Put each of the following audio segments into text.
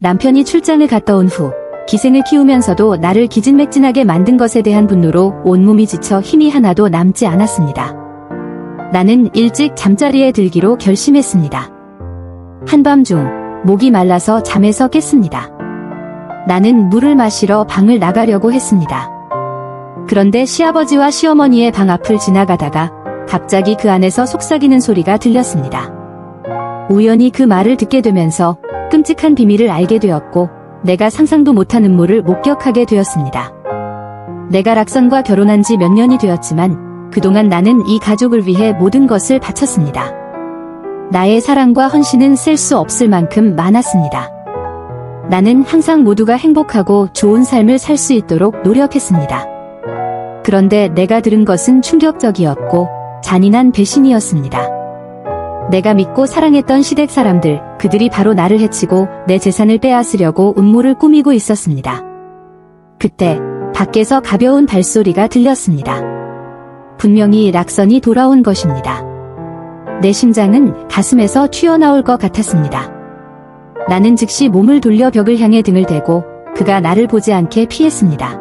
남편이 출장을 갔다 온 후 기생을 키우면서도 나를 기진맥진하게 만든 것에 대한 분노로 온몸이 지쳐 힘이 하나도 남지 않았습니다. 나는 일찍 잠자리에 들기로 결심했습니다. 한밤중 목이 말라서 잠에서 깼습니다. 나는 물을 마시러 방을 나가려고 했습니다. 그런데 시아버지와 시어머니의 방 앞을 지나가다가 갑자기 그 안에서 속삭이는 소리가 들렸습니다. 우연히 그 말을 듣게 되면서 끔찍한 비밀을 알게 되었고 내가 상상도 못한 음모를 목격하게 되었습니다. 내가 락선과 결혼한 지 몇 년이 되었지만 그동안 나는 이 가족을 위해 모든 것을 바쳤습니다. 나의 사랑과 헌신은 셀 수 없을 만큼 많았습니다. 나는 항상 모두가 행복하고 좋은 삶을 살 수 있도록 노력했습니다. 그런데 내가 들은 것은 충격적이었고 잔인한 배신이었습니다. 내가 믿고 사랑했던 시댁 사람들, 그들이 바로 나를 해치고 내 재산을 빼앗으려고 음모를 꾸미고 있었습니다. 그때 밖에서 가벼운 발소리가 들렸습니다. 분명히 락선이 돌아온 것입니다. 내 심장은 가슴에서 튀어나올 것 같았습니다. 나는 즉시 몸을 돌려 벽을 향해 등을 대고 그가 나를 보지 않게 피했습니다.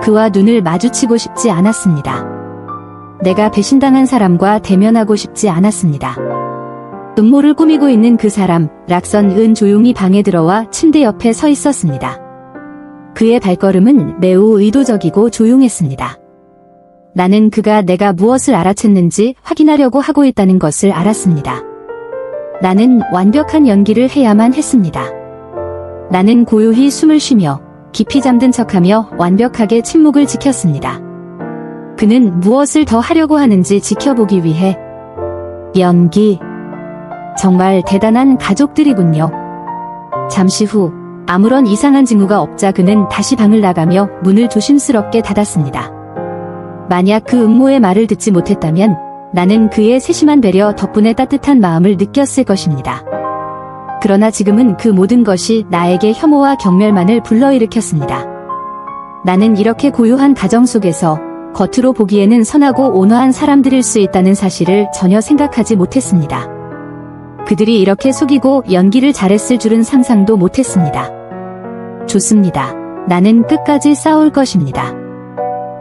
그와 눈을 마주치고 싶지 않았습니다. 내가 배신당한 사람과 대면하고 싶지 않았습니다. 음모를 꾸미고 있는 그 사람, 락선은 조용히 방에 들어와 침대 옆에 서 있었습니다. 그의 발걸음은 매우 의도적이고 조용했습니다. 나는 그가 내가 무엇을 알아챘는지 확인하려고 하고 있다는 것을 알았습니다. 나는 완벽한 연기를 해야만 했습니다. 나는 고요히 숨을 쉬며 깊이 잠든 척하며 완벽하게 침묵을 지켰습니다. 그는 무엇을 더 하려고 하는지 지켜보기 위해. 연기. 정말 대단한 가족들이군요. 잠시 후 아무런 이상한 징후가 없자 그는 다시 방을 나가며 문을 조심스럽게 닫았습니다. 만약 그 음모의 말을 듣지 못했다면 나는 그의 세심한 배려 덕분에 따뜻한 마음을 느꼈을 것입니다. 그러나 지금은 그 모든 것이 나에게 혐오와 경멸만을 불러일으켰습니다. 나는 이렇게 고요한 가정 속에서 겉으로 보기에는 선하고 온화한 사람들일 수 있다는 사실을 전혀 생각하지 못했습니다. 그들이 이렇게 속이고 연기를 잘했을 줄은 상상도 못했습니다. 좋습니다. 나는 끝까지 싸울 것입니다.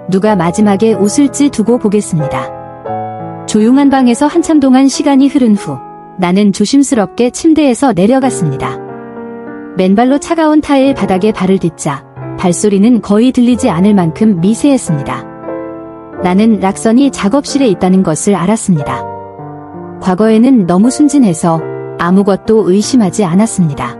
누가 마지막에 웃을지 두고 보겠습니다. 조용한 방에서 한참 동안 시간이 흐른 후 나는 조심스럽게 침대에서 내려갔습니다. 맨발로 차가운 타일 바닥에 발을 딛자 발소리는 거의 들리지 않을 만큼 미세했습니다. 나는 락선이 작업실에 있다는 것을 알았습니다. 과거에는 너무 순진해서 아무것도 의심하지 않았습니다.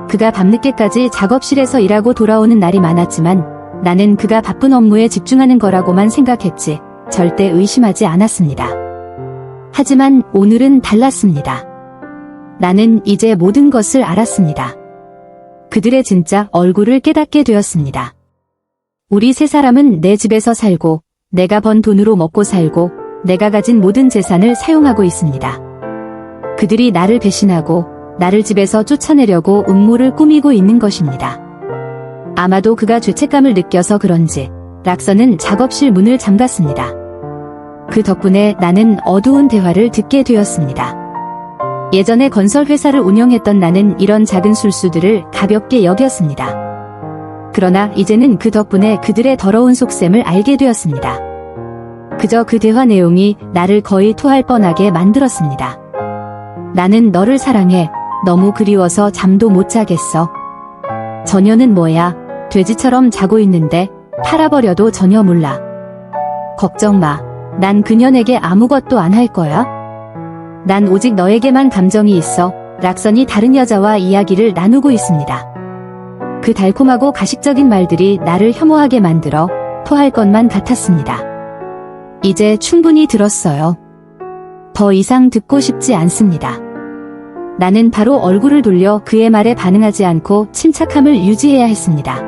그가 밤늦게까지 작업실에서 일하고 돌아오는 날이 많았지만 나는 그가 바쁜 업무에 집중하는 거라고만 생각했지 절대 의심하지 않았습니다. 하지만 오늘은 달랐습니다. 나는 이제 모든 것을 알았습니다. 그들의 진짜 얼굴을 깨닫게 되었습니다. 우리 세 사람은 내 집에서 살고 내가 번 돈으로 먹고 살고 내가 가진 모든 재산을 사용하고 있습니다. 그들이 나를 배신하고 나를 집에서 쫓아내려고 음모를 꾸미고 있는 것입니다. 아마도 그가 죄책감을 느껴서 그런지 락선은 작업실 문을 잠갔습니다. 그 덕분에 나는 어두운 대화를 듣게 되었습니다. 예전에 건설회사를 운영했던 나는 이런 작은 술수들을 가볍게 여겼습니다. 그러나 이제는 그 덕분에 그들의 더러운 속셈을 알게 되었습니다. 그저 그 대화 내용이 나를 거의 토할 뻔하게 만들었습니다. 나는 너를 사랑해. 너무 그리워서 잠도 못 자겠어. 저녀는 뭐야? 돼지처럼 자고 있는데 팔아버려도 전혀 몰라. 걱정 마. 난 그녀에게 아무것도 안 할 거야. 난 오직 너에게만 감정이 있어. 락선이 다른 여자와 이야기를 나누고 있습니다. 그 달콤하고 가식적인 말들이 나를 혐오하게 만들어 토할 것만 같았습니다. 이제 충분히 들었어요. 더 이상 듣고 싶지 않습니다. 나는 바로 얼굴을 돌려 그의 말에 반응하지 않고 침착함을 유지해야 했습니다.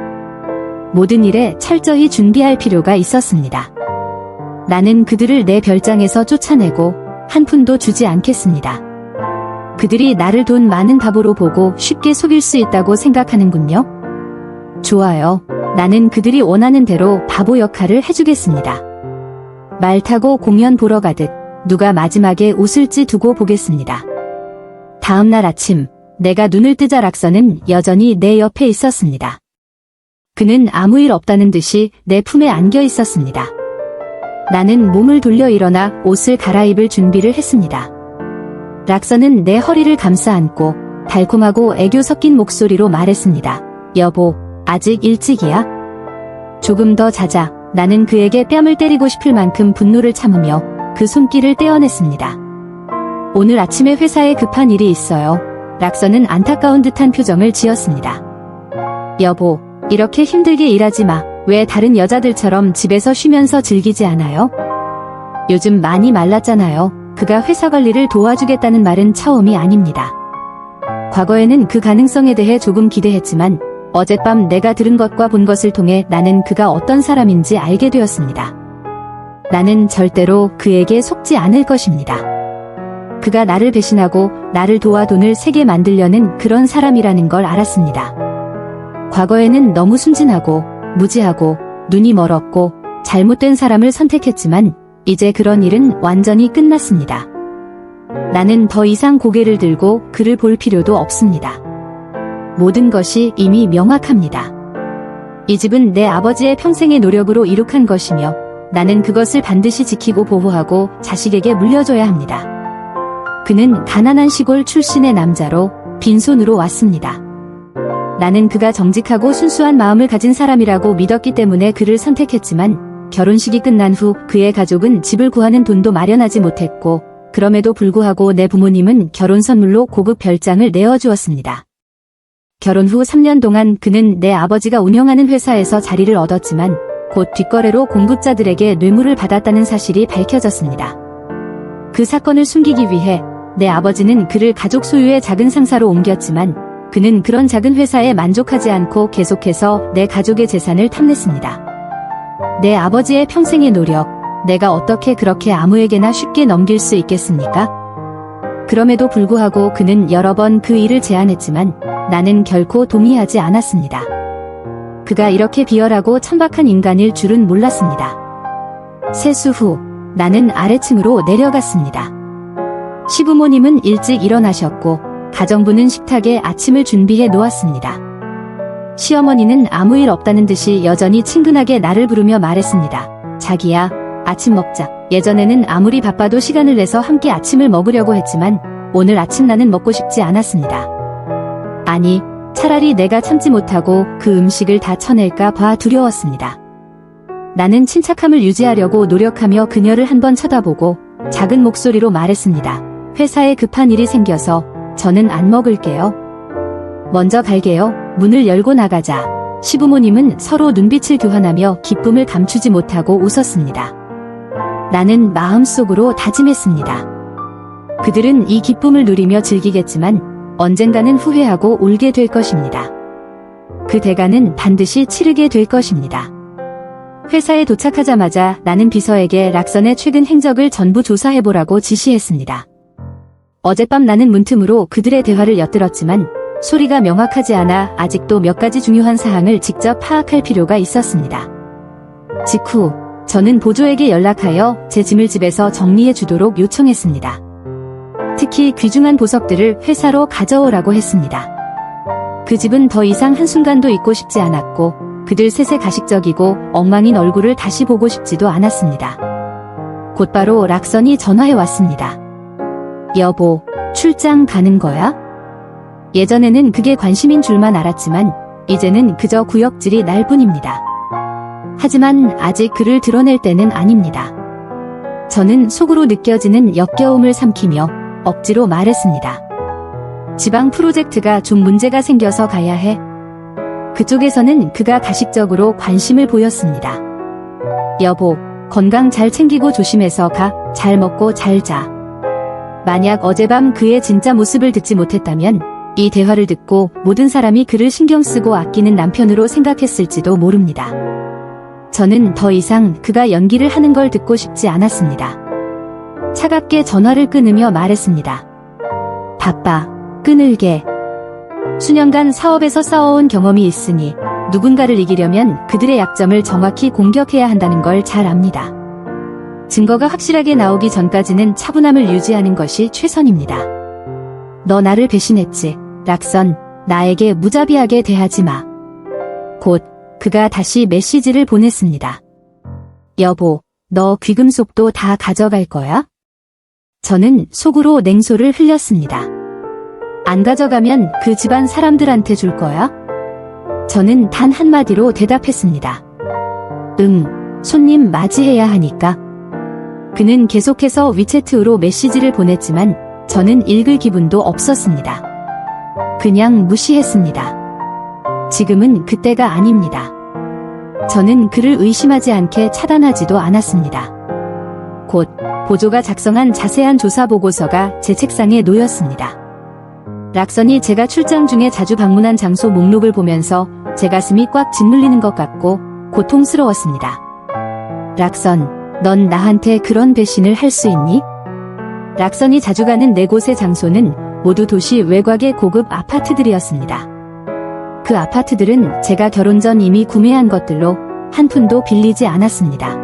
모든 일에 철저히 준비할 필요가 있었습니다. 나는 그들을 내 별장에서 쫓아내고 한 푼도 주지 않겠습니다. 그들이 나를 돈 많은 바보로 보고 쉽게 속일 수 있다고 생각하는군요. 좋아요. 나는 그들이 원하는 대로 바보 역할을 해주겠습니다. 말 타고 공연 보러 가듯 누가 마지막에 웃을지 두고 보겠습니다. 다음 날 아침, 내가 눈을 뜨자 락서는 여전히 내 옆에 있었습니다. 그는 아무 일 없다는 듯이 내 품에 안겨 있었습니다. 나는 몸을 돌려 일어나 옷을 갈아입을 준비를 했습니다. 락서는 내 허리를 감싸 안고 달콤하고 애교 섞인 목소리로 말했습니다. 여보, 아직 일찍이야? 조금 더 자자. 나는 그에게 뺨을 때리고 싶을 만큼 분노를 참으며 그 손길을 떼어냈습니다. 오늘 아침에 회사에 급한 일이 있어요. 락서는 안타까운 듯한 표정을 지었습니다. 여보, 이렇게 힘들게 일하지 마. 왜 다른 여자들처럼 집에서 쉬면서 즐기지 않아요? 요즘 많이 말랐잖아요. 그가 회사 관리를 도와주겠다는 말은 처음이 아닙니다. 과거에는 그 가능성에 대해 조금 기대했지만 어젯밤 내가 들은 것과 본 것을 통해 나는 그가 어떤 사람인지 알게 되었습니다. 나는 절대로 그에게 속지 않을 것입니다. 그가 나를 배신하고 나를 도와 돈을 세게 만들려는 그런 사람이라는 걸 알았습니다. 과거에는 너무 순진하고 무지하고 눈이 멀었고 잘못된 사람을 선택했지만 이제 그런 일은 완전히 끝났습니다. 나는 더 이상 고개를 들고 그를 볼 필요도 없습니다. 모든 것이 이미 명확합니다. 이 집은 내 아버지의 평생의 노력으로 이룩한 것이며 나는 그것을 반드시 지키고 보호하고 자식에게 물려줘야 합니다. 그는 가난한 시골 출신의 남자로 빈손으로 왔습니다. 나는 그가 정직하고 순수한 마음을 가진 사람이라고 믿었기 때문에 그를 선택했지만 결혼식이 끝난 후 그의 가족은 집을 구하는 돈도 마련하지 못했고 그럼에도 불구하고 내 부모님은 결혼 선물로 고급 별장을 내어주었습니다. 결혼 후 3년 동안 그는 내 아버지가 운영하는 회사에서 자리를 얻었지만 곧 뒷거래로 공급자들에게 뇌물을 받았다는 사실이 밝혀졌습니다. 그 사건을 숨기기 위해 내 아버지는 그를 가족 소유의 작은 상사로 옮겼지만 그는 그런 작은 회사에 만족하지 않고 계속해서 내 가족의 재산을 탐냈습니다. 내 아버지의 평생의 노력, 내가 어떻게 그렇게 아무에게나 쉽게 넘길 수 있겠습니까? 그럼에도 불구하고 그는 여러 번 그 일을 제안했지만 나는 결코 동의하지 않았습니다. 그가 이렇게 비열하고 천박한 인간일 줄은 몰랐습니다. 세수 후 나는 아래층으로 내려갔습니다. 시부모님은 일찍 일어나셨고 가정부는 식탁에 아침을 준비해 놓았습니다. 시어머니는 아무 일 없다는 듯이 여전히 친근하게 나를 부르며 말했습니다. 자기야, 아침 먹자. 예전에는 아무리 바빠도 시간을 내서 함께 아침을 먹으려고 했지만 오늘 아침 나는 먹고 싶지 않았습니다. 아니, 차라리 내가 참지 못하고 그 음식을 다 쳐낼까 봐 두려웠습니다. 나는 침착함을 유지하려고 노력하며 그녀를 한번 쳐다보고 작은 목소리로 말했습니다. 회사에 급한 일이 생겨서 저는 안 먹을게요. 먼저 갈게요. 문을 열고 나가자. 시부모님은 서로 눈빛을 교환하며 기쁨을 감추지 못하고 웃었습니다. 나는 마음속으로 다짐했습니다. 그들은 이 기쁨을 누리며 즐기겠지만 언젠가는 후회하고 울게 될 것입니다. 그 대가는 반드시 치르게 될 것입니다. 회사에 도착하자마자 나는 비서에게 락선의 최근 행적을 전부 조사해보라고 지시했습니다. 어젯밤 나는 문틈으로 그들의 대화를 엿들었지만 소리가 명확하지 않아 아직도 몇 가지 중요한 사항을 직접 파악할 필요가 있었습니다. 직후 저는 보조에게 연락하여 제 짐을 집에서 정리해 주도록 요청했습니다. 특히 귀중한 보석들을 회사로 가져오라고 했습니다. 그 집은 더 이상 한순간도 있고 싶지 않았고 그들 셋의 가식적이고 엉망인 얼굴을 다시 보고 싶지도 않았습니다. 곧바로 락선이 전화해 왔습니다. 여보, 출장 가는 거야? 예전에는 그게 관심인 줄만 알았지만 이제는 그저 구역질이 날 뿐입니다. 하지만 아직 그를 드러낼 때는 아닙니다. 저는 속으로 느껴지는 역겨움을 삼키며 억지로 말했습니다. 지방 프로젝트가 좀 문제가 생겨서 가야 해. 그쪽에서는 그가 가식적으로 관심을 보였습니다. 여보, 건강 잘 챙기고 조심해서 가. 잘 먹고 잘 자. 만약 어젯밤 그의 진짜 모습을 듣지 못했다면 이 대화를 듣고 모든 사람이 그를 신경 쓰고 아끼는 남편으로 생각했을지도 모릅니다. 저는 더 이상 그가 연기를 하는 걸 듣고 싶지 않았습니다. 차갑게 전화를 끊으며 말했습니다. 바빠. 끊을게. 수년간 사업에서 싸워온 경험이 있으니 누군가를 이기려면 그들의 약점을 정확히 공격해야 한다는 걸 잘 압니다. 증거가 확실하게 나오기 전까지는 차분함을 유지하는 것이 최선입니다. 너 나를 배신했지. 락선, 나에게 무자비하게 대하지 마. 곧 그가 다시 메시지를 보냈습니다. 여보, 너 귀금속도 다 가져갈 거야? 저는 속으로 냉소를 흘렸습니다. 안 가져가면 그 집안 사람들한테 줄 거야? 저는 단 한마디로 대답했습니다. 손님 맞이해야 하니까. 그는 계속해서 위챗으로 메시지를 보냈지만 저는 읽을 기분도 없었습니다. 그냥 무시했습니다. 지금은 그때가 아닙니다. 저는 그를 의심하지 않게 차단하지도 않았습니다. 곧 보조가 작성한 자세한 조사 보고서가 제 책상에 놓였습니다. 락선이 제가 출장 중에 자주 방문한 장소 목록을 보면서 제 가슴이 꽉 짓눌리는 것 같고 고통스러웠습니다. 락선, 넌 나한테 그런 배신을 할 수 있니? 락선이 자주 가는 4곳의 장소는 모두 도시 외곽의 고급 아파트들이었습니다. 그 아파트들은 제가 결혼 전 이미 구매한 것들로 한 푼도 빌리지 않았습니다.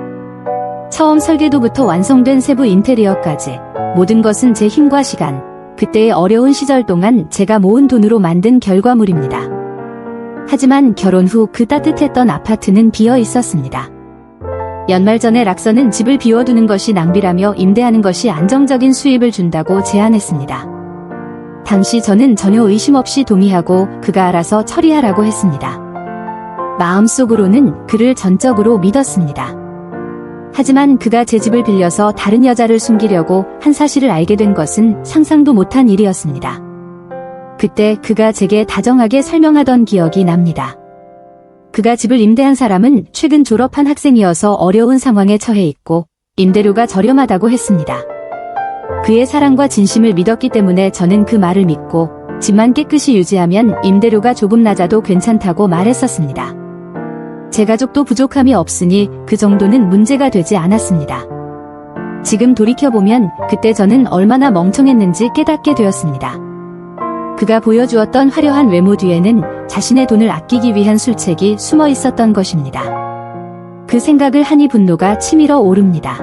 처음 설계도부터 완성된 세부 인테리어까지 모든 것은 제 힘과 시간, 그때의 어려운 시절 동안 제가 모은 돈으로 만든 결과물입니다. 하지만 결혼 후 그 따뜻했던 아파트는 비어 있었습니다. 연말 전에 락선은 집을 비워두는 것이 낭비라며 임대하는 것이 안정적인 수입을 준다고 제안했습니다. 당시 저는 전혀 의심 없이 동의하고 그가 알아서 처리하라고 했습니다. 마음속으로는 그를 전적으로 믿었습니다. 하지만 그가 제 집을 빌려서 다른 여자를 숨기려고 한 사실을 알게 된 것은 상상도 못한 일이었습니다. 그때 그가 제게 다정하게 설명하던 기억이 납니다. 그가 집을 임대한 사람은 최근 졸업한 학생이어서 어려운 상황에 처해 있고 임대료가 저렴하다고 했습니다. 그의 사랑과 진심을 믿었기 때문에 저는 그 말을 믿고 집만 깨끗이 유지하면 임대료가 조금 낮아도 괜찮다고 말했었습니다. 제 가족도 부족함이 없으니 그 정도는 문제가 되지 않았습니다. 지금 돌이켜보면 그때 저는 얼마나 멍청했는지 깨닫게 되었습니다. 그가 보여주었던 화려한 외모 뒤에는 자신의 돈을 아끼기 위한 술책이 숨어 있었던 것입니다. 그 생각을 하니 분노가 치밀어 오릅니다.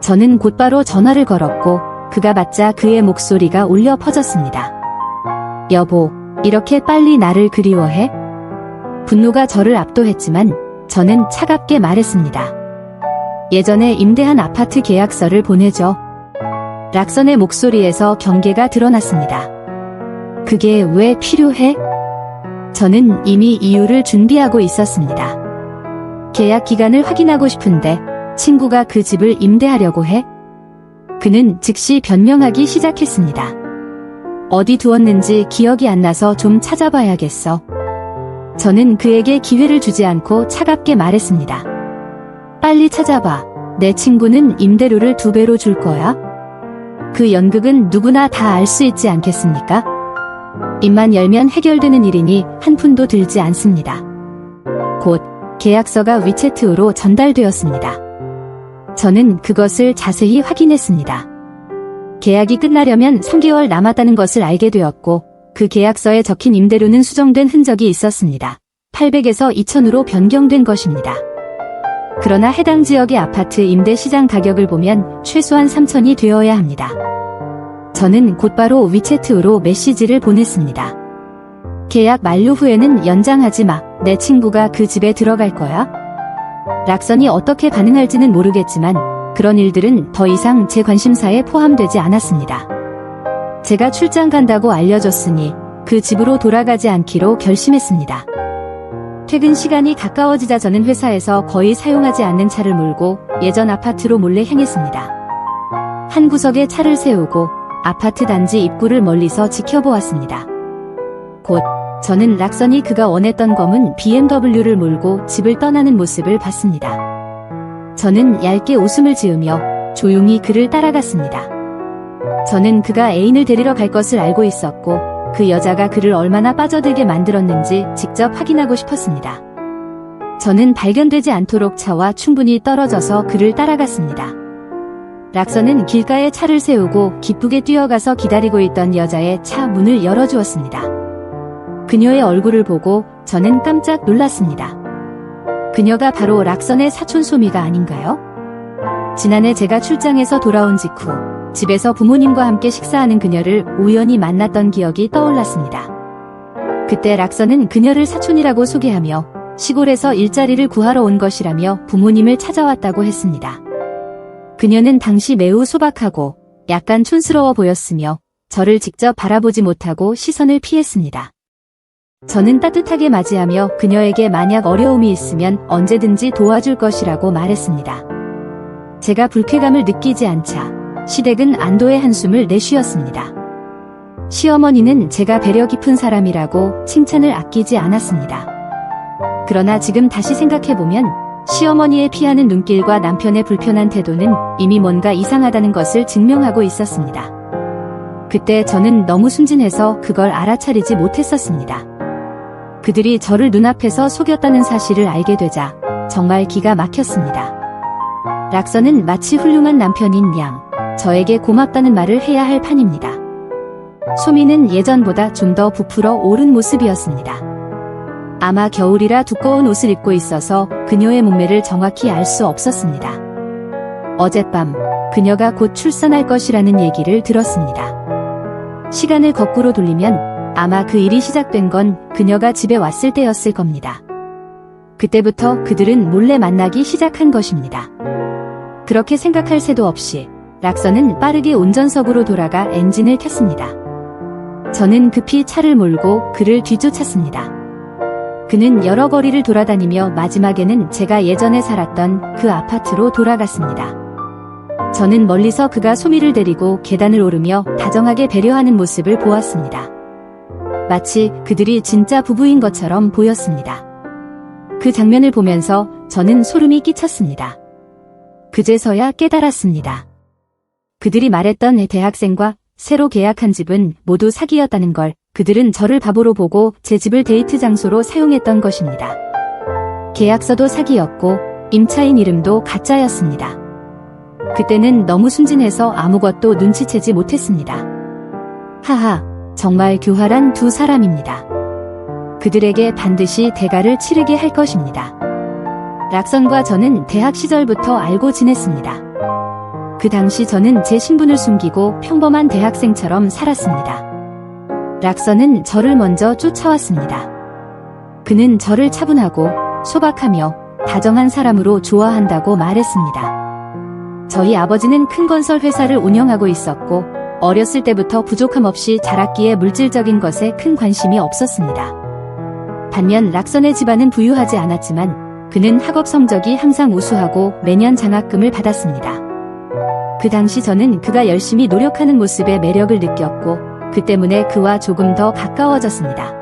저는 곧바로 전화를 걸었고 그가 받자 그의 목소리가 울려 퍼졌습니다. 여보, 이렇게 빨리 나를 그리워해? 분노가 저를 압도했지만 저는 차갑게 말했습니다. 예전에 임대한 아파트 계약서를 보내줘. 락선의 목소리에서 경계가 드러났습니다. 그게 왜 필요해? 저는 이미 이유를 준비하고 있었습니다. 계약 기간을 확인하고 싶은데 친구가 그 집을 임대하려고 해? 그는 즉시 변명하기 시작했습니다. 어디 두었는지 기억이 안 나서 좀 찾아봐야겠어. 저는 그에게 기회를 주지 않고 차갑게 말했습니다. 빨리 찾아봐. 내 친구는 임대료를 2배로 줄 거야. 그 연극은 누구나 다 알 수 있지 않겠습니까? 입만 열면 해결되는 일이니 한 푼도 들지 않습니다. 곧 계약서가 위챗으로 전달되었습니다. 저는 그것을 자세히 확인했습니다. 계약이 끝나려면 3개월 남았다는 것을 알게 되었고 그 계약서에 적힌 임대료는 수정된 흔적이 있었습니다. 800에서 2000으로 변경된 것입니다. 그러나 해당 지역의 아파트 임대 시장 가격을 보면 최소한 3000이 되어야 합니다. 저는 곧바로 위챗으로 메시지를 보냈습니다. 계약 만료 후에는 연장하지 마. 내 친구가 그 집에 들어갈 거야. 락선이 어떻게 반응할지는 모르겠지만 그런 일들은 더 이상 제 관심사에 포함되지 않았습니다. 제가 출장 간다고 알려줬으니 그 집으로 돌아가지 않기로 결심했습니다. 퇴근 시간이 가까워지자 저는 회사에서 거의 사용하지 않는 차를 몰고 예전 아파트로 몰래 향했습니다. 한 구석에 차를 세우고 아파트 단지 입구를 멀리서 지켜보았습니다. 곧 저는 락선이 그가 원했던 검은 BMW를 몰고 집을 떠나는 모습을 봤습니다. 저는 얇게 웃음을 지으며 조용히 그를 따라갔습니다. 저는 그가 애인을 데리러 갈 것을 알고 있었고 그 여자가 그를 얼마나 빠져들게 만들었는지 직접 확인하고 싶었습니다. 저는 발견되지 않도록 차와 충분히 떨어져서 그를 따라갔습니다. 락선은 길가에 차를 세우고 기쁘게 뛰어가서 기다리고 있던 여자의 차 문을 열어주었습니다. 그녀의 얼굴을 보고 저는 깜짝 놀랐습니다. 그녀가 바로 락선의 사촌 소미가 아닌가요? 지난해 제가 출장에서 돌아온 직후 집에서 부모님과 함께 식사하는 그녀를 우연히 만났던 기억이 떠올랐습니다. 그때 락서는 그녀를 사촌이라고 소개하며 시골에서 일자리를 구하러 온 것이라며 부모님을 찾아왔다고 했습니다. 그녀는 당시 매우 소박하고 약간 촌스러워 보였으며 저를 직접 바라보지 못하고 시선을 피했습니다. 저는 따뜻하게 맞이하며 그녀에게 만약 어려움이 있으면 언제든지 도와줄 것이라고 말했습니다. 제가 불쾌감을 느끼지 않자 시댁은 안도의 한숨을 내쉬었습니다. 시어머니는 제가 배려 깊은 사람이라고 칭찬을 아끼지 않았습니다. 그러나 지금 다시 생각해보면 시어머니의 피하는 눈길과 남편의 불편한 태도는 이미 뭔가 이상하다는 것을 증명하고 있었습니다. 그때 저는 너무 순진해서 그걸 알아차리지 못했었습니다. 그들이 저를 눈앞에서 속였다는 사실을 알게 되자 정말 기가 막혔습니다. 락서는 마치 훌륭한 남편인 양 저에게 고맙다는 말을 해야 할 판입니다. 소미는 예전보다 좀 더 부풀어 오른 모습이었습니다. 아마 겨울이라 두꺼운 옷을 입고 있어서 그녀의 몸매를 정확히 알 수 없었습니다. 어젯밤 그녀가 곧 출산할 것이라는 얘기를 들었습니다. 시간을 거꾸로 돌리면 아마 그 일이 시작된 건 그녀가 집에 왔을 때였을 겁니다. 그때부터 그들은 몰래 만나기 시작한 것입니다. 그렇게 생각할 새도 없이 락서는 빠르게 운전석으로 돌아가 엔진을 켰습니다. 저는 급히 차를 몰고 그를 뒤쫓았습니다. 그는 여러 거리를 돌아다니며 마지막에는 제가 예전에 살았던 그 아파트로 돌아갔습니다. 저는 멀리서 그가 소미를 데리고 계단을 오르며 다정하게 배려하는 모습을 보았습니다. 마치 그들이 진짜 부부인 것처럼 보였습니다. 그 장면을 보면서 저는 소름이 끼쳤습니다. 그제서야 깨달았습니다. 그들이 말했던 대학생과 새로 계약한 집은 모두 사기였다는 걸. 그들은 저를 바보로 보고 제 집을 데이트 장소로 사용했던 것입니다. 계약서도 사기였고 임차인 이름도 가짜였습니다. 그때는 너무 순진해서 아무것도 눈치채지 못했습니다. 하하, 정말 교활한 두 사람입니다. 그들에게 반드시 대가를 치르게 할 것입니다. 락선과 저는 대학 시절부터 알고 지냈습니다. 그 당시 저는 제 신분을 숨기고 평범한 대학생처럼 살았습니다. 락서는 저를 먼저 쫓아왔습니다. 그는 저를 차분하고 소박하며 다정한 사람으로 좋아한다고 말했습니다. 저희 아버지는 큰 건설 회사를 운영하고 있었고 어렸을 때부터 부족함 없이 자랐기에 물질적인 것에 큰 관심이 없었습니다. 반면 락선의 집안은 부유하지 않았지만 그는 학업 성적이 항상 우수하고 매년 장학금을 받았습니다. 그 당시 저는 그가 열심히 노력하는 모습에 매력을 느꼈고 그 때문에 그와 조금 더 가까워졌습니다.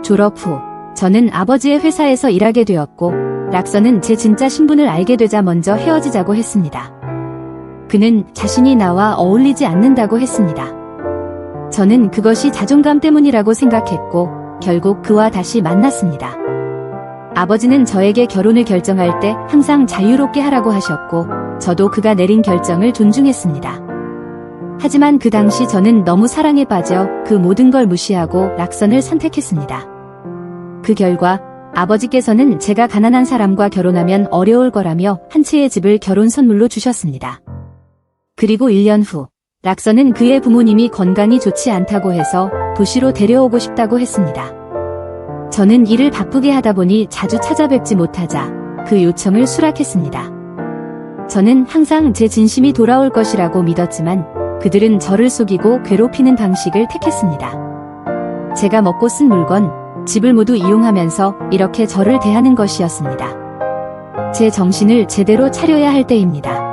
졸업 후 저는 아버지의 회사에서 일하게 되었고 락서는 제 진짜 신분을 알게 되자 먼저 헤어지자고 했습니다. 그는 자신이 나와 어울리지 않는다고 했습니다. 저는 그것이 자존감 때문이라고 생각했고 결국 그와 다시 만났습니다. 아버지는 저에게 결혼을 결정할 때 항상 자유롭게 하라고 하셨고 저도 그가 내린 결정을 존중했습니다. 하지만 그 당시 저는 너무 사랑에 빠져 그 모든 걸 무시하고 락선을 선택했습니다. 그 결과 아버지께서는 제가 가난한 사람과 결혼하면 어려울 거라며 한 채의 집을 결혼 선물로 주셨습니다. 그리고 1년 후 락선은 그의 부모님이 건강이 좋지 않다고 해서 도시로 데려오고 싶다고 했습니다. 저는 일을 바쁘게 하다 보니 자주 찾아뵙지 못하자 그 요청을 수락했습니다. 저는 항상 제 진심이 돌아올 것이라고 믿었지만 그들은 저를 속이고 괴롭히는 방식을 택했습니다. 제가 먹고 쓴 물건, 집을 모두 이용하면서 이렇게 저를 대하는 것이었습니다. 제 정신을 제대로 차려야 할 때입니다.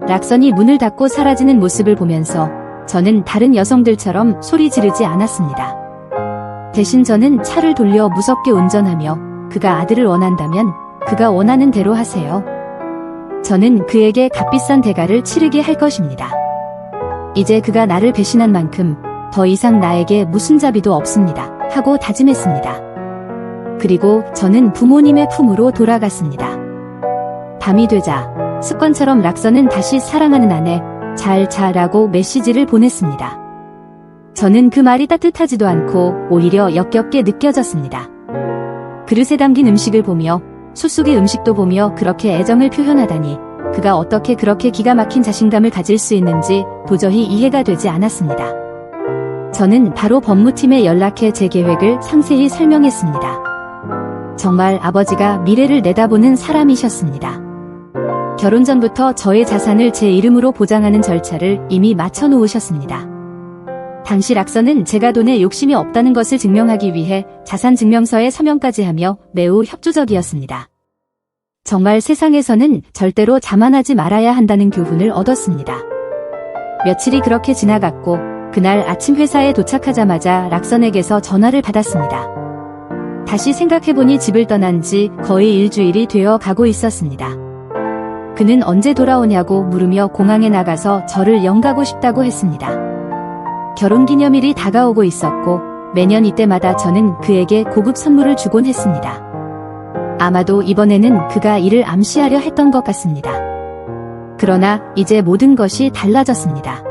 락선이 문을 닫고 사라지는 모습을 보면서 저는 다른 여성들처럼 소리 지르지 않았습니다. 대신 저는 차를 돌려 무섭게 운전하며 그가 아들을 원한다면 그가 원하는 대로 하세요. 저는 그에게 값비싼 대가를 치르게 할 것입니다. 이제 그가 나를 배신한 만큼 더 이상 나에게 무슨 자비도 없습니다. 하고 다짐했습니다. 그리고 저는 부모님의 품으로 돌아갔습니다. 밤이 되자 습관처럼 락서는 다시 사랑하는 아내, 잘 자라고 메시지를 보냈습니다. 저는 그 말이 따뜻하지도 않고 오히려 역겹게 느껴졌습니다. 그릇에 담긴 음식을 보며 솥 속의 음식도 보며 그렇게 애정을 표현하다니 그가 어떻게 그렇게 기가 막힌 자신감을 가질 수 있는지 도저히 이해가 되지 않았습니다. 저는 바로 법무팀에 연락해 제 계획을 상세히 설명했습니다. 정말 아버지가 미래를 내다보는 사람이셨습니다. 결혼 전부터 저의 자산을 제 이름으로 보장하는 절차를 이미 마쳐 놓으셨습니다. 당시 락서는 제가 돈에 욕심이 없다는 것을 증명하기 위해 자산증명서에 서명까지 하며 매우 협조적이었습니다. 정말 세상에서는 절대로 자만하지 말아야 한다는 교훈을 얻었습니다. 며칠이 그렇게 지나갔고 그날 아침 회사에 도착하자마자 락선에게서 전화를 받았습니다. 다시 생각해보니 집을 떠난 지 거의 일주일이 되어 가고 있었습니다. 그는 언제 돌아오냐고 물으며 공항에 나가서 저를 영가고 싶다고 했습니다. 결혼기념일이 다가오고 있었고 매년 이때마다 저는 그에게 고급 선물을 주곤 했습니다. 아마도 이번에는 그가 이를 암시하려 했던 것 같습니다. 그러나 이제 모든 것이 달라졌습니다.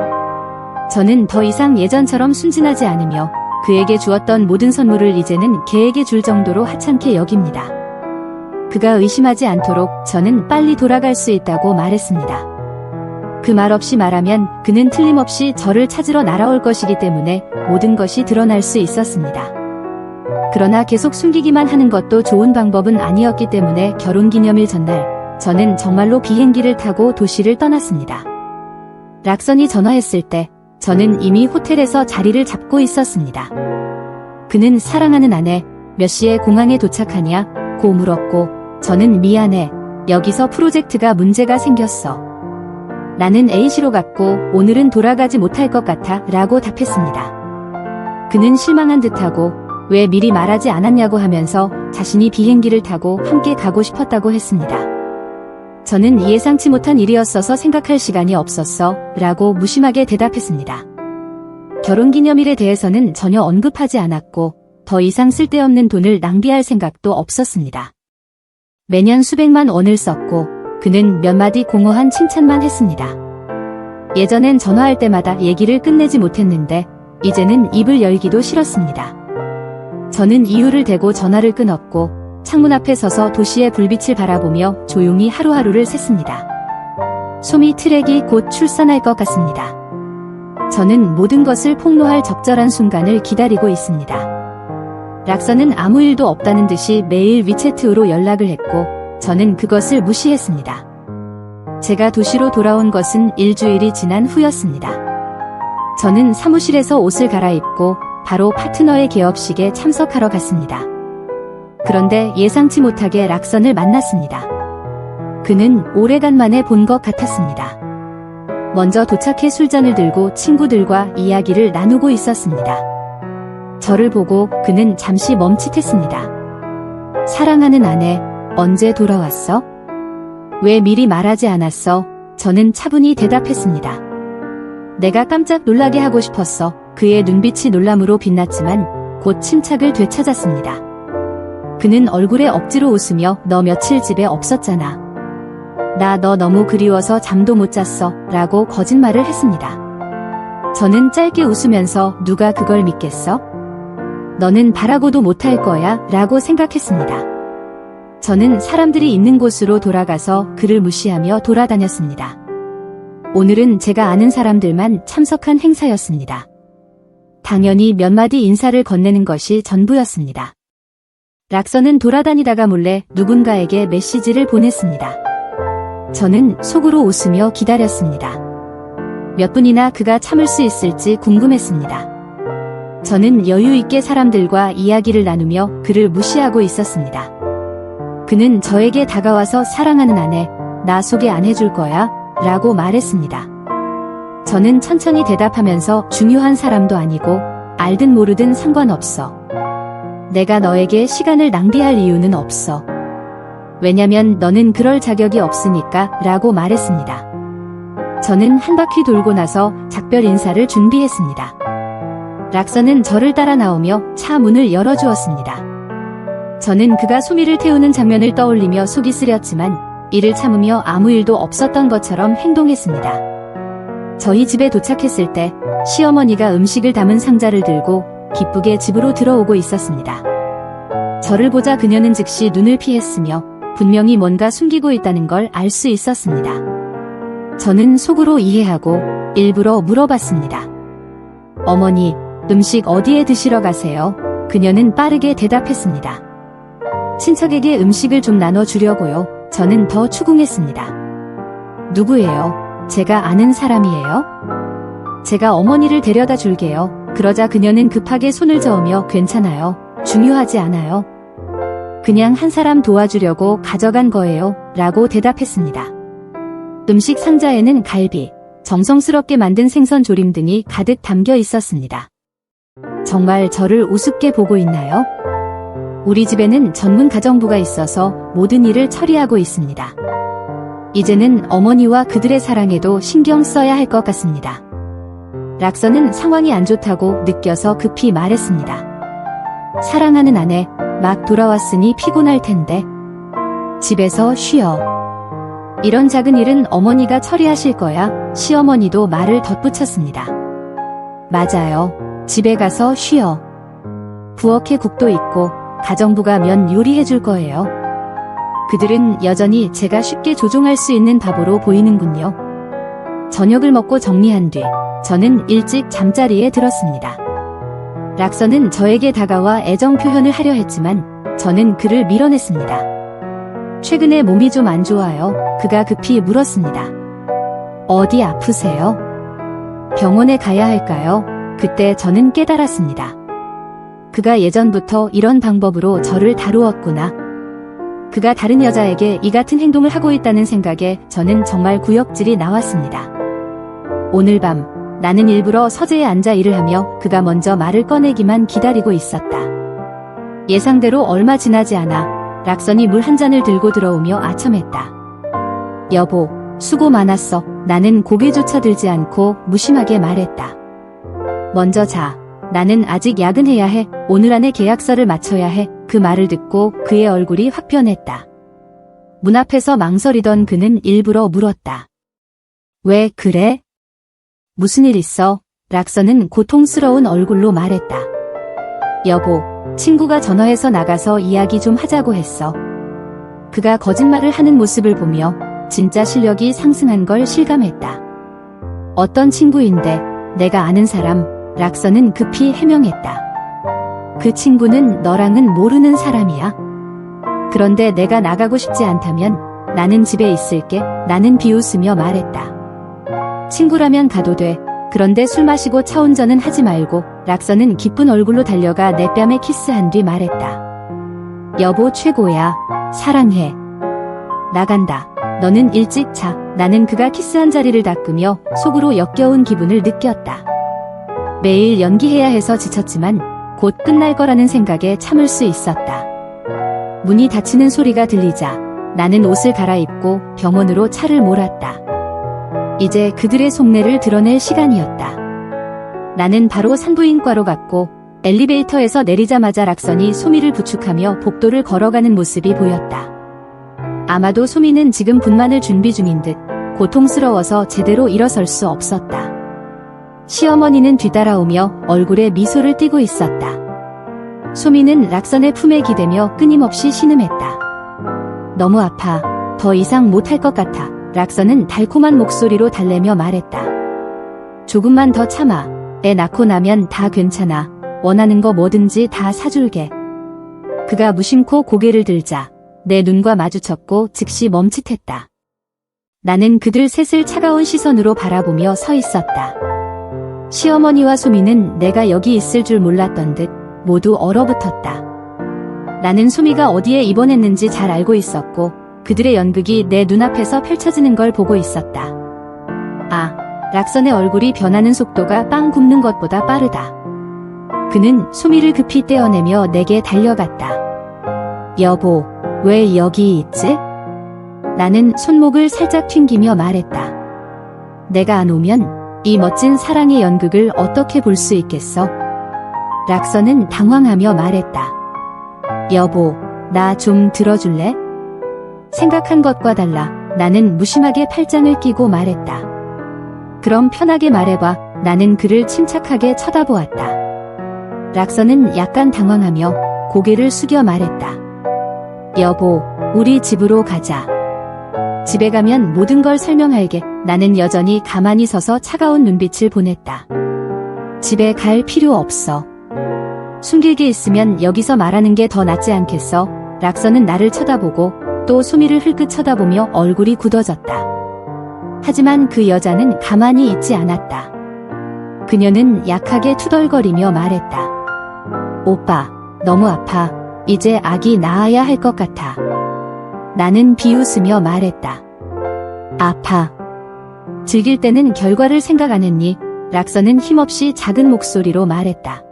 저는 더 이상 예전처럼 순진하지 않으며 그에게 주었던 모든 선물을 이제는 걔에게 줄 정도로 하찮게 여깁니다. 그가 의심하지 않도록 저는 빨리 돌아갈 수 있다고 말했습니다. 그 말 없이 말하면 그는 틀림없이 저를 찾으러 날아올 것이기 때문에 모든 것이 드러날 수 있었습니다. 그러나 계속 숨기기만 하는 것도 좋은 방법은 아니었기 때문에 결혼기념일 전날 저는 정말로 비행기를 타고 도시를 떠났습니다. 락선이 전화했을 때 저는 이미 호텔에서 자리를 잡고 있었습니다. 그는 사랑하는 아내, 몇 시에 공항에 도착하냐? 고 물었고 저는 미안해. 여기서 프로젝트가 문제가 생겼어. 나는 A시로 갔고 오늘은 돌아가지 못할 것 같아 라고 답했습니다. 그는 실망한 듯하고 왜 미리 말하지 않았냐고 하면서 자신이 비행기를 타고 함께 가고 싶었다고 했습니다. 저는 예상치 못한 일이었어서 생각할 시간이 없었어 라고 무심하게 대답했습니다. 결혼기념일에 대해서는 전혀 언급하지 않았고 더 이상 쓸데없는 돈을 낭비할 생각도 없었습니다. 매년 수백만 원을 썼고 그는 몇 마디 공허한 칭찬만 했습니다. 예전엔 전화할 때마다 얘기를 끝내지 못했는데 이제는 입을 열기도 싫었습니다. 저는 이유를 대고 전화를 끊었고 창문 앞에 서서 도시의 불빛을 바라보며 조용히 하루하루를 샜습니다. 소미 트랙이 곧 출산할 것 같습니다. 저는 모든 것을 폭로할 적절한 순간을 기다리고 있습니다. 락서는 아무 일도 없다는 듯이 매일 위챗으로 연락을 했고 저는 그것을 무시했습니다. 제가 도시로 돌아온 것은 일주일이 지난 후였습니다. 저는 사무실에서 옷을 갈아입고 바로 파트너의 개업식에 참석하러 갔습니다. 그런데 예상치 못하게 락선을 만났습니다. 그는 오래간만에 본 것 같았습니다. 먼저 도착해 술잔을 들고 친구들과 이야기를 나누고 있었습니다. 저를 보고 그는 잠시 멈칫했습니다. 사랑하는 아내, 언제 돌아왔어? 왜 미리 말하지 않았어? 저는 차분히 대답했습니다. 내가 깜짝 놀라게 하고 싶었어. 그의 눈빛이 놀람으로 빛났지만 곧 침착을 되찾았습니다. 그는 얼굴에 억지로 웃으며 너 며칠 집에 없었잖아. 나 너 너무 그리워서 잠도 못 잤어 라고 거짓말을 했습니다. 저는 짧게 웃으면서 누가 그걸 믿겠어? 너는 바라고도 못할 거야 라고 생각했습니다. 저는 사람들이 있는 곳으로 돌아가서 그를 무시하며 돌아다녔습니다. 오늘은 제가 아는 사람들만 참석한 행사였습니다. 당연히 몇 마디 인사를 건네는 것이 전부였습니다. 락선은 돌아다니다가 몰래 누군가에게 메시지를 보냈습니다. 저는 속으로 웃으며 기다렸습니다. 몇 분이나 그가 참을 수 있을지 궁금했습니다. 저는 여유 있게 사람들과 이야기를 나누며 그를 무시하고 있었습니다. 그는 저에게 다가와서 사랑하는 아내, 나 소개 안 해줄 거야? 라고 말했습니다. 저는 천천히 대답하면서 중요한 사람도 아니고 알든 모르든 상관없어. 내가 너에게 시간을 낭비할 이유는 없어. 왜냐면 너는 그럴 자격이 없으니까 라고 말했습니다. 저는 한 바퀴 돌고 나서 작별 인사를 준비했습니다. 락선은 저를 따라 나오며 차 문을 열어주었습니다. 저는 그가 소미를 태우는 장면을 떠올리며 속이 쓰렸지만 이를 참으며 아무 일도 없었던 것처럼 행동했습니다. 저희 집에 도착했을 때 시어머니가 음식을 담은 상자를 들고 기쁘게 집으로 들어오고 있었습니다. 저를 보자 그녀는 즉시 눈을 피했으며 분명히 뭔가 숨기고 있다는 걸 알 수 있었습니다. 저는 속으로 이해하고 일부러 물어봤습니다. 어머니, 음식 어디에 드시러 가세요? 그녀는 빠르게 대답했습니다. 친척에게 음식을 좀 나눠주려고요. 저는 더 추궁했습니다. 누구예요? 제가 아는 사람이에요? 제가 어머니를 데려다 줄게요. 그러자 그녀는 급하게 손을 저으며 괜찮아요. 중요하지 않아요. 그냥 한 사람 도와주려고 가져간 거예요. 라고 대답했습니다. 음식 상자에는 갈비, 정성스럽게 만든 생선 조림 등이 가득 담겨 있었습니다. 정말 저를 우습게 보고 있나요? 우리 집에는 전문 가정부가 있어서 모든 일을 처리하고 있습니다. 이제는 어머니와 그들의 사랑에도 신경 써야 할 것 같습니다. 락서는 상황이 안 좋다고 느껴서 급히 말했습니다. 사랑하는 아내, 막 돌아왔으니 피곤할 텐데. 집에서 쉬어. 이런 작은 일은 어머니가 처리하실 거야. 시어머니도 말을 덧붙였습니다. 맞아요. 집에 가서 쉬어. 부엌에 국도 있고 가정부가 면 요리해 줄 거예요. 그들은 여전히 제가 쉽게 조종할 수 있는 바보로 보이는군요. 저녁을 먹고 정리한 뒤 저는 일찍 잠자리에 들었습니다. 락서는 저에게 다가와 애정 표현을 하려 했지만 저는 그를 밀어냈습니다. 최근에 몸이 좀 안 좋아요. 그가 급히 물었습니다. 어디 아프세요? 병원에 가야 할까요? 그때 저는 깨달았습니다. 그가 예전부터 이런 방법으로 저를 다루었구나. 그가 다른 여자에게 이 같은 행동을 하고 있다는 생각에 저는 정말 구역질이 나왔습니다. 오늘 밤 나는 일부러 서재에 앉아 일을 하며 그가 먼저 말을 꺼내기만 기다리고 있었다. 예상대로 얼마 지나지 않아 락선이 물 한 잔을 들고 들어오며 아첨했다. 여보, 수고 많았어. 나는 고개조차 들지 않고 무심하게 말했다. 먼저 자. 나는 아직 야근해야 해. 오늘 안에 계약서를 마쳐야 해. 그 말을 듣고 그의 얼굴이 확 변했다. 문 앞에서 망설이던 그는 일부러 물었다. 왜 그래? 무슨 일 있어? 락선은 고통스러운 얼굴로 말했다. 여보, 친구가 전화해서 나가서 이야기 좀 하자고 했어. 그가 거짓말을 하는 모습을 보며 진짜 실력이 상승한 걸 실감했다. 어떤 친구인데? 내가 아는 사람. 락선은 급히 해명했다. 그 친구는 너랑은 모르는 사람이야. 그런데 내가 나가고 싶지 않다면 나는 집에 있을게. 나는 비웃으며 말했다. 친구라면 가도 돼. 그런데 술 마시고 차 운전은 하지 말고. 락선은 기쁜 얼굴로 달려가 내 뺨에 키스한 뒤 말했다. 여보 최고야. 사랑해. 나간다. 너는 일찍 자. 나는 그가 키스한 자리를 닦으며 속으로 역겨운 기분을 느꼈다. 매일 연기해야 해서 지쳤지만 곧 끝날 거라는 생각에 참을 수 있었다. 문이 닫히는 소리가 들리자 나는 옷을 갈아입고 병원으로 차를 몰았다. 이제 그들의 속내를 드러낼 시간이었다. 나는 바로 산부인과로 갔고 엘리베이터에서 내리자마자 락선이 소미를 부축하며 복도를 걸어가는 모습이 보였다. 아마도 소미는 지금 분만을 준비 중인 듯 고통스러워서 제대로 일어설 수 없었다. 시어머니는 뒤따라오며 얼굴에 미소를 띠고 있었다. 소미는 락선의 품에 기대며 끊임없이 신음했다. 너무 아파. 더 이상 못할 것 같아. 락선은 달콤한 목소리로 달래며 말했다. 조금만 더 참아. 애 낳고 나면 다 괜찮아. 원하는 거 뭐든지 다 사줄게. 그가 무심코 고개를 들자 내 눈과 마주쳤고 즉시 멈칫했다. 나는 그들 셋을 차가운 시선으로 바라보며 서 있었다. 시어머니와 소미는 내가 여기 있을 줄 몰랐던 듯 모두 얼어붙었다. 나는 소미가 어디에 입원했는지 잘 알고 있었고 그들의 연극이 내 눈앞에서 펼쳐지는 걸 보고 있었다. 아, 락선의 얼굴이 변하는 속도가 빵 굽는 것보다 빠르다. 그는 소미를 급히 떼어내며 내게 달려갔다. 여보, 왜 여기 있지? 나는 손목을 살짝 튕기며 말했다. 내가 안 오면 이 멋진 사랑의 연극을 어떻게 볼 수 있겠어? 락선은 당황하며 말했다. 여보, 나 좀 들어줄래? 생각한 것과 달라 나는 무심하게 팔짱을 끼고 말했다. 그럼 편하게 말해봐. 나는 그를 침착하게 쳐다보았다. 락선은 약간 당황하며 고개를 숙여 말했다. 여보, 우리 집으로 가자. 집에 가면 모든 걸 설명할게. 나는 여전히 가만히 서서 차가운 눈빛을 보냈다. 집에 갈 필요 없어. 숨길 게 있으면 여기서 말하는 게 더 낫지 않겠어? 락서는 나를 쳐다보고 또 소미를 흘끗 쳐다보며 얼굴이 굳어졌다. 하지만 그 여자는 가만히 있지 않았다. 그녀는 약하게 투덜거리며 말했다. 오빠, 너무 아파. 이제 아기 낳아야 할 것 같아. 나는 비웃으며 말했다. 아파. 즐길 때는 결과를 생각 안 했니? 락서는 힘없이 작은 목소리로 말했다.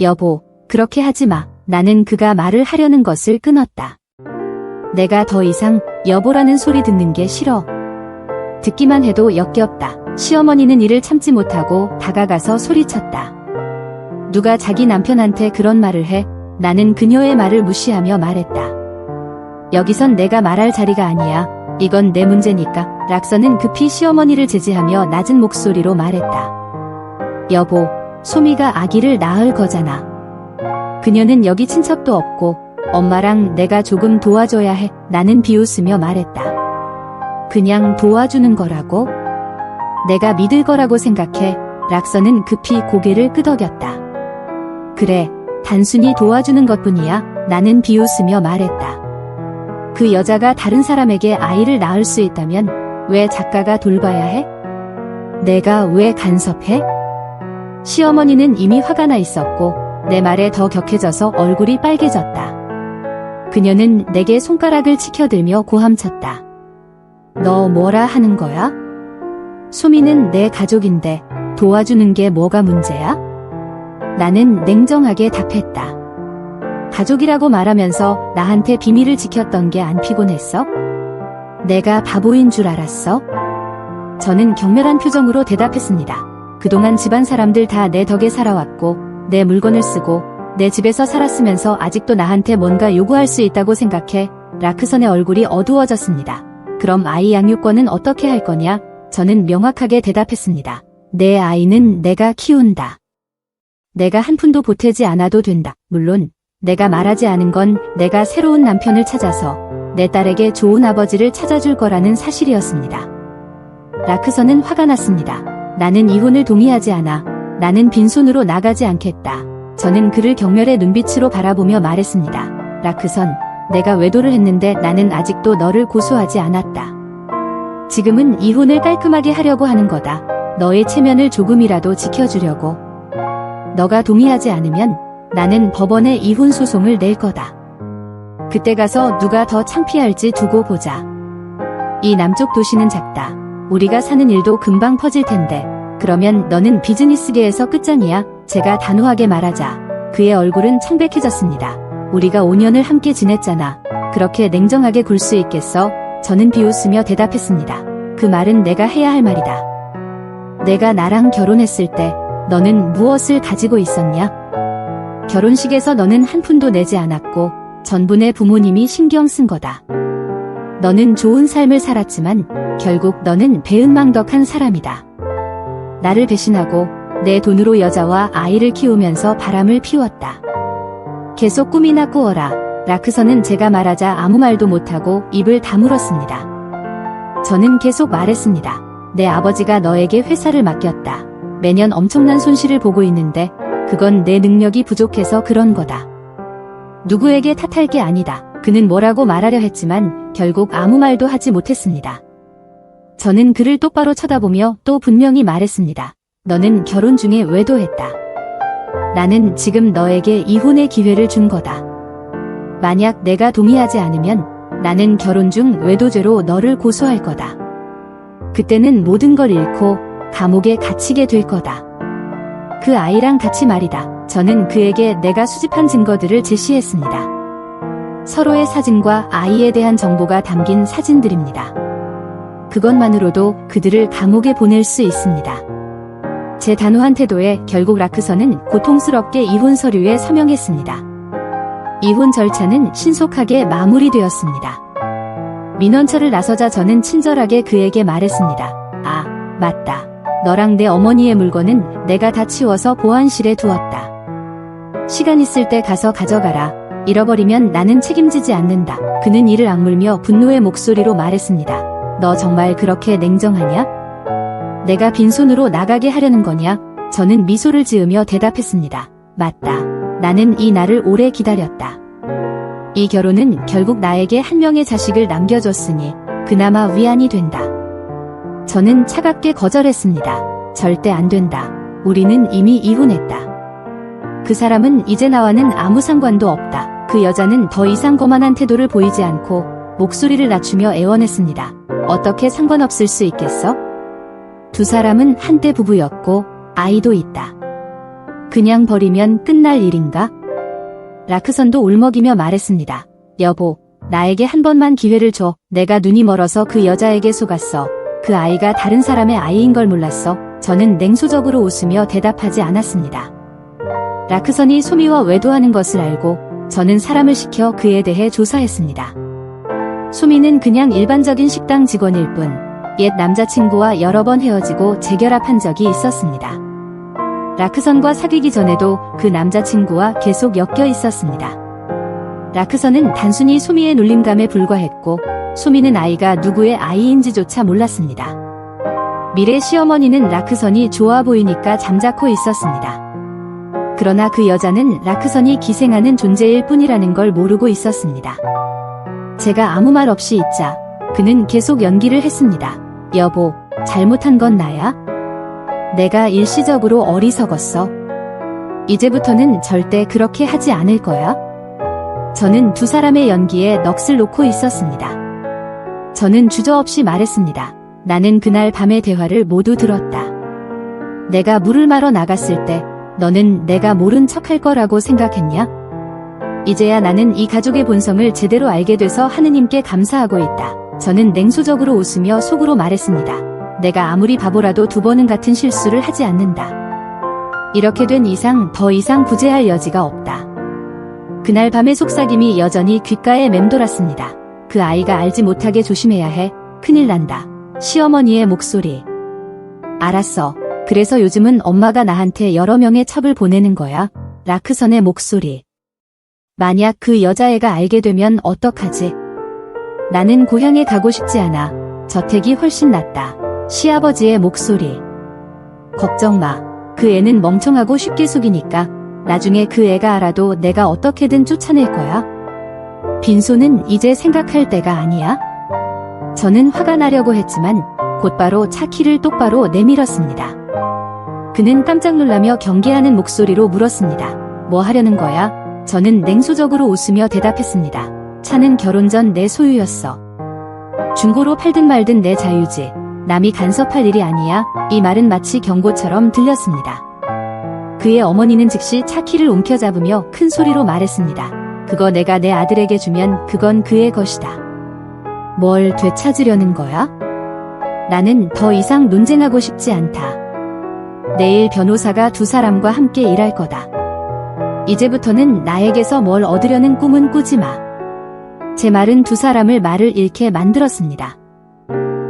여보, 그렇게 하지 마. 나는 그가 말을 하려는 것을 끊었다. 내가 더 이상 여보라는 소리 듣는 게 싫어. 듣기만 해도 역겹다. 시어머니는 이를 참지 못하고 다가가서 소리쳤다. 누가 자기 남편한테 그런 말을 해? 나는 그녀의 말을 무시하며 말했다. 여기선 내가 말할 자리가 아니야. 이건 내 문제니까. 락서는 급히 시어머니를 제지하며 낮은 목소리로 말했다. 여보, 소미가 아기를 낳을 거잖아. 그녀는 여기 친척도 없고 엄마랑 내가 조금 도와줘야 해. 나는 비웃으며 말했다. 그냥 도와주는 거라고? 내가 믿을 거라고 생각해. 락서는 급히 고개를 끄덕였다. 그래, 단순히 도와주는 것뿐이야. 나는 비웃으며 말했다. 그 여자가 다른 사람에게 아이를 낳을 수 있다면 왜 작가가 돌봐야 해? 내가 왜 간섭해? 시어머니는 이미 화가 나 있었고 내 말에 더 격해져서 얼굴이 빨개졌다. 그녀는 내게 손가락을 치켜들며 고함쳤다. 너 뭐라 하는 거야? 소미는 내 가족인데 도와주는 게 뭐가 문제야? 나는 냉정하게 답했다. 가족이라고 말하면서 나한테 비밀을 지켰던 게 안 피곤했어? 내가 바보인 줄 알았어? 저는 경멸한 표정으로 대답했습니다. 그동안 집안 사람들 다 내 덕에 살아왔고 내 물건을 쓰고 내 집에서 살았으면서 아직도 나한테 뭔가 요구할 수 있다고 생각해. 라크선의 얼굴이 어두워졌습니다. 그럼 아이 양육권은 어떻게 할 거냐? 저는 명확하게 대답했습니다. 내 아이는 내가 키운다. 내가 한 푼도 보태지 않아도 된다. 물론 내가 말하지 않은 건 내가 새로운 남편을 찾아서 내 딸에게 좋은 아버지를 찾아줄 거라는 사실이었습니다. 라크선은 화가 났습니다. 나는 이혼을 동의하지 않아. 나는 빈손으로 나가지 않겠다. 저는 그를 경멸의 눈빛으로 바라보며 말했습니다. 라크선, 내가 외도를 했는데 나는 아직도 너를 고소하지 않았다. 지금은 이혼을 깔끔하게 하려고 하는 거다. 너의 체면을 조금이라도 지켜주려고. 너가 동의하지 않으면 나는 법원에 이혼 소송을 낼 거다. 그때 가서 누가 더 창피할지 두고 보자. 이 남쪽 도시는 작다. 우리가 사는 일도 금방 퍼질 텐데 그러면 너는 비즈니스계에서 끝장이야. 제가 단호하게 말하자. 그의 얼굴은 창백해졌습니다. 우리가 5년을 함께 지냈잖아. 그렇게 냉정하게 굴 수 있겠어? 저는 비웃으며 대답했습니다. 그 말은 내가 해야 할 말이다. 내가 나랑 결혼했을 때 너는 무엇을 가지고 있었냐? 결혼식에서 너는 한 푼도 내지 않았고 전부 내 부모님이 신경 쓴 거다. 너는 좋은 삶을 살았지만 결국 너는 배은망덕한 사람이다. 나를 배신하고 내 돈으로 여자와 아이를 키우면서 바람을 피웠다. 계속 꿈이나 꾸어라. 라크선은 제가 말하자 아무 말도 못하고 입을 다물었습니다. 저는 계속 말했습니다. 내 아버지가 너에게 회사를 맡겼다. 매년 엄청난 손실을 보고 있는데 그건 내 능력이 부족해서 그런 거다. 누구에게 탓할 게 아니다. 그는 뭐라고 말하려 했지만 결국 아무 말도 하지 못했습니다. 저는 그를 똑바로 쳐다보며 또 분명히 말했습니다. 너는 결혼 중에 외도했다. 나는 지금 너에게 이혼의 기회를 준 거다. 만약 내가 동의하지 않으면 나는 결혼 중 외도죄로 너를 고소할 거다. 그때는 모든 걸 잃고 감옥에 갇히게 될 거다. 그 아이랑 같이 말이다. 저는 그에게 내가 수집한 증거들을 제시했습니다. 서로의 사진과 아이에 대한 정보가 담긴 사진들입니다. 그것만으로도 그들을 감옥에 보낼 수 있습니다. 제 단호한 태도에 결국 라크선은 고통스럽게 이혼 서류에 서명했습니다. 이혼 절차는 신속하게 마무리되었습니다. 민원철을 나서자 저는 친절하게 그에게 말했습니다. 아, 맞다. 너랑 내 어머니의 물건은 내가 다 치워서 보안실에 두었다. 시간 있을 때 가서 가져가라. 잃어버리면 나는 책임지지 않는다. 그는 이를 악물며 분노의 목소리로 말했습니다. 너 정말 그렇게 냉정하냐? 내가 빈손으로 나가게 하려는 거냐? 저는 미소를 지으며 대답했습니다. 맞다. 나는 이 날을 오래 기다렸다. 이 결혼은 결국 나에게 한 명의 자식을 남겨줬으니 그나마 위안이 된다. 저는 차갑게 거절했습니다. 절대 안 된다. 우리는 이미 이혼했다. 그 사람은 이제 나와는 아무 상관도 없다. 그 여자는 더 이상 거만한 태도를 보이지 않고 목소리를 낮추며 애원했습니다. 어떻게 상관없을 수 있겠어? 두 사람은 한때 부부였고 아이도 있다. 그냥 버리면 끝날 일인가? 라크선도 울먹이며 말했습니다. 여보, 나에게 한 번만 기회를 줘. 내가 눈이 멀어서 그 여자에게 속았어. 그 아이가 다른 사람의 아이인 걸 몰랐어. 저는 냉소적으로 웃으며 대답하지 않았습니다. 라크선이 소미와 외도하는 것을 알고 저는 사람을 시켜 그에 대해 조사했습니다. 소미는 그냥 일반적인 식당 직원일 뿐 옛 남자친구와 여러 번 헤어지고 재결합한 적이 있었습니다. 라크선과 사귀기 전에도 그 남자친구와 계속 엮여 있었습니다. 라크선은 단순히 소미의 놀림감에 불과했고 소미는 아이가 누구의 아이인지조차 몰랐습니다. 미래 시어머니는 라크선이 좋아 보이니까 잠자코 있었습니다. 그러나 그 여자는 라크선이 기생하는 존재일 뿐이라는 걸 모르고 있었습니다. 제가 아무 말 없이 있자 그는 계속 연기를 했습니다. 여보, 잘못한 건 나야? 내가 일시적으로 어리석었어. 이제부터는 절대 그렇게 하지 않을 거야. 저는 두 사람의 연기에 넋을 놓고 있었습니다. 저는 주저없이 말했습니다. 나는 그날 밤의 대화를 모두 들었다. 내가 물을 마러 나갔을 때 너는 내가 모른 척할 거라고 생각했냐? 이제야 나는 이 가족의 본성을 제대로 알게 돼서 하느님께 감사하고 있다. 저는 냉소적으로 웃으며 속으로 말했습니다. 내가 아무리 바보라도 두 번은 같은 실수를 하지 않는다. 이렇게 된 이상 더 이상 구제할 여지가 없다. 그날 밤의 속삭임이 여전히 귓가에 맴돌았습니다. 그 아이가 알지 못하게 조심해야 해. 큰일 난다. 시어머니의 목소리. 알았어. 그래서 요즘은 엄마가 나한테 여러 명의 첩을 보내는 거야. 라크선의 목소리. 만약 그 여자애가 알게 되면 어떡하지? 나는 고향에 가고 싶지 않아. 저택이 훨씬 낫다. 시아버지의 목소리. 걱정 마. 그 애는 멍청하고 쉽게 속이니까 나중에 그 애가 알아도 내가 어떻게든 쫓아낼 거야. 빈손은 이제 생각할 때가 아니야. 저는 화가 나려고 했지만 곧바로 차 키를 똑바로 내밀었습니다. 그는 깜짝 놀라며 경계하는 목소리로 물었습니다. 뭐 하려는 거야? 저는 냉소적으로 웃으며 대답했습니다. 차는 결혼 전 내 소유였어. 중고로 팔든 말든 내 자유지. 남이 간섭할 일이 아니야. 이 말은 마치 경고처럼 들렸습니다. 그의 어머니는 즉시 차 키를 움켜잡으며 큰 소리로 말했습니다. 그거 내가 내 아들에게 주면 그건 그의 것이다. 뭘 되찾으려는 거야? 나는 더 이상 논쟁하고 싶지 않다. 내일 변호사가 두 사람과 함께 일할 거다. 이제부터는 나에게서 뭘 얻으려는 꿈은 꾸지 마. 제 말은 두 사람을 말을 잃게 만들었습니다.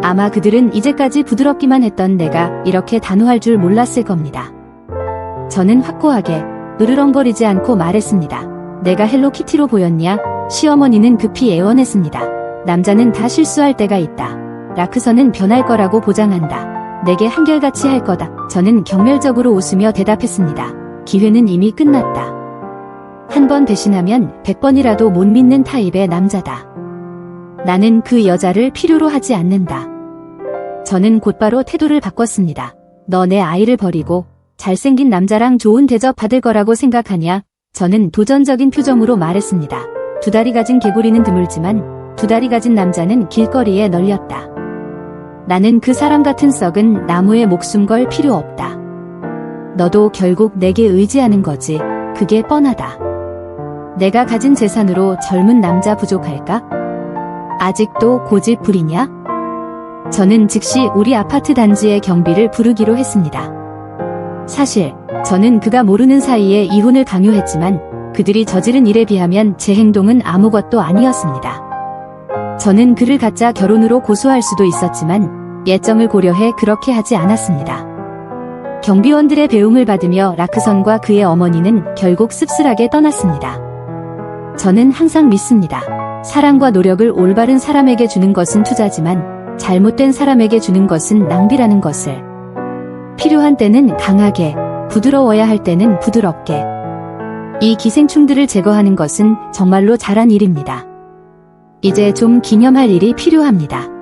아마 그들은 이제까지 부드럽기만 했던 내가 이렇게 단호할 줄 몰랐을 겁니다. 저는 확고하게 으르렁거리지 않고 말했습니다. 내가 헬로키티로 보였냐? 시어머니는 급히 애원했습니다. 남자는 다 실수할 때가 있다. 라크선은 변할 거라고 보장한다. 내게 한결같이 할 거다. 저는 경멸적으로 웃으며 대답했습니다. 기회는 이미 끝났다. 한 번 배신하면 100번이라도 못 믿는 타입의 남자다. 나는 그 여자를 필요로 하지 않는다. 저는 곧바로 태도를 바꿨습니다. 너 내 아이를 버리고 잘생긴 남자랑 좋은 대접 받을 거라고 생각하냐? 저는 도전적인 표정으로 말했습니다. 두 다리 가진 개구리는 드물지만 두 다리 가진 남자는 길거리에 널렸다. 나는 그 사람 같은 썩은 나무에 목숨 걸 필요 없다. 너도 결국 내게 의지하는 거지. 그게 뻔하다. 내가 가진 재산으로 젊은 남자 부족할까? 아직도 고집 부리냐? 저는 즉시 우리 아파트 단지의 경비를 부르기로 했습니다. 사실 저는 그가 모르는 사이에 이혼을 강요했지만 그들이 저지른 일에 비하면 제 행동은 아무것도 아니었습니다. 저는 그를 가짜 결혼으로 고소할 수도 있었지만 예정을 고려해 그렇게 하지 않았습니다. 경비원들의 배웅을 받으며 라크선과 그의 어머니는 결국 씁쓸하게 떠났습니다. 저는 항상 믿습니다. 사랑과 노력을 올바른 사람에게 주는 것은 투자지만 잘못된 사람에게 주는 것은 낭비라는 것을. 필요한 때는 강하게, 부드러워야 할 때는 부드럽게. 이 기생충들을 제거하는 것은 정말로 잘한 일입니다. 이제 좀 기념할 일이 필요합니다.